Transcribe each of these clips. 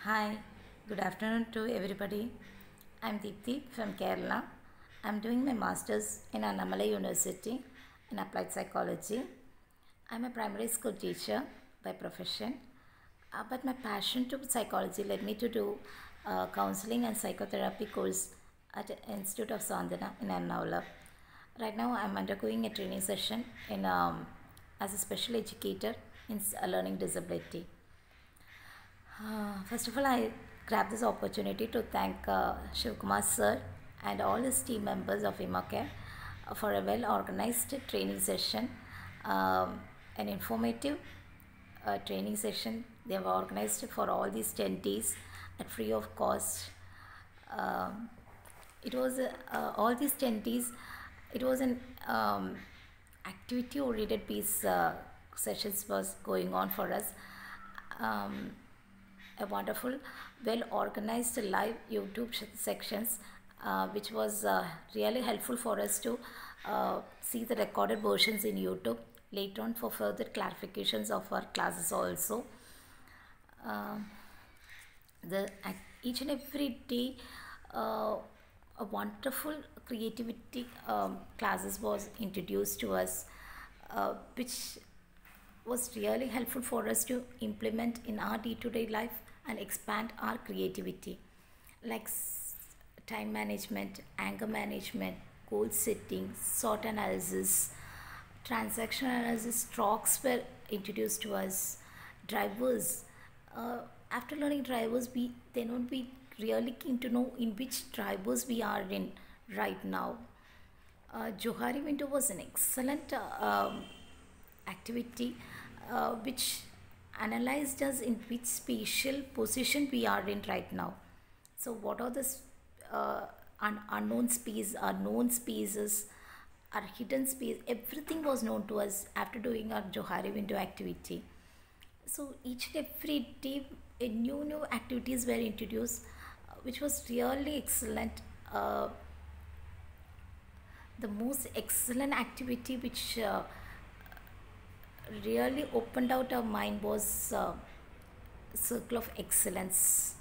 Hi, good afternoon to everybody. I'm Deepthi from Kerala. I'm doing my master's in Annamalai University in applied psychology. I'm a primary school teacher by profession, but my passion to psychology led me to do counseling and psychotherapy course at the Institute of Sandhana in Ernakulam. Right now, I'm undergoing a training session in as a special educator in learning disability. First of all, I grab this opportunity to thank Shivkumar sir and all his team members of Imacare for a well organized training session, an informative training session they have organized for all these 10 days at free of cost. Um, it was all these 10 days, it was an activity oriented piece sessions was going on for us. Um, a wonderful, well organized live YouTube sections, which was really helpful for us to see the recorded versions in YouTube later on for further clarifications of our classes also. Um, each and every day, a wonderful creativity classes was introduced to us, which was really helpful for us to implement in our day-to-day life and expand our creativity, like time management, anger management, goal setting, SWOT analysis, transaction analysis. Stocks were introduced to us. Drivers, uh, after learning drivers, we then would be really keen to know in which drivers we are in right now. Johari window was an excellent activity which analyzed us in which spatial position we are in right now. So, what are the unknown space, are known spaces, our hidden space, everything was known to us after doing our Johari window activity. So, each and every day, a new activities were introduced, which was really excellent. The most excellent activity which really opened out our mind was circle of excellence.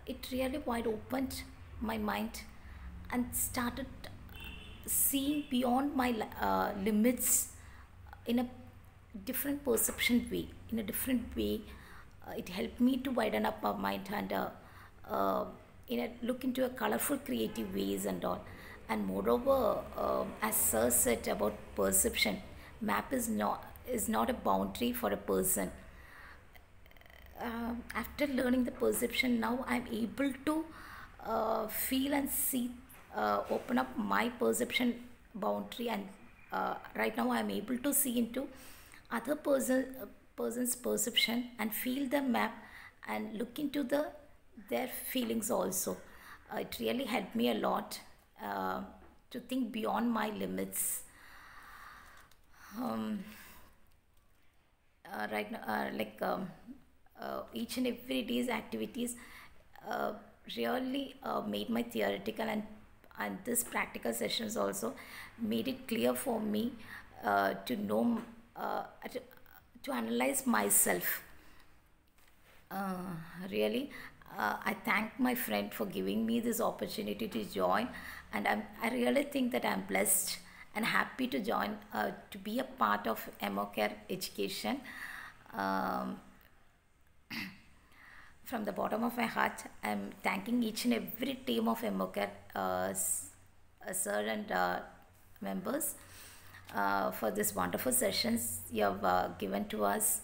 It really wide opened my mind and started seeing beyond my limits in a different perception way, in a different way. It helped me to widen up my mind and uh, look into a colorful creative ways and all. And moreover, as sir said about perception, map is not a boundary for a person. After learning the perception, now I'm able to feel and see, open up my perception boundary, and right now I'm able to see into other person's perception and feel the map and look into their feelings also. It really helped me a lot to think beyond my limits. um, right now, each and every day's activities uh, really made my theoretical and this practical sessions also made it clear for me to know, to analyze myself. uh, Really, I thank my friend for giving me this opportunity to join, and I really think that I'm blessed and happy to join, to be a part of Emocare education. Um, from the bottom of my heart, I'm thanking each and every team of Emocare, sir and members, for this wonderful sessions you have given to us.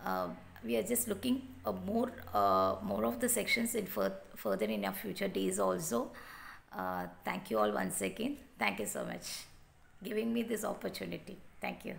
Uh, we are just looking more of the sections in further in our future days also. Thank you all once again. Thank you so much giving me this opportunity. Thank you.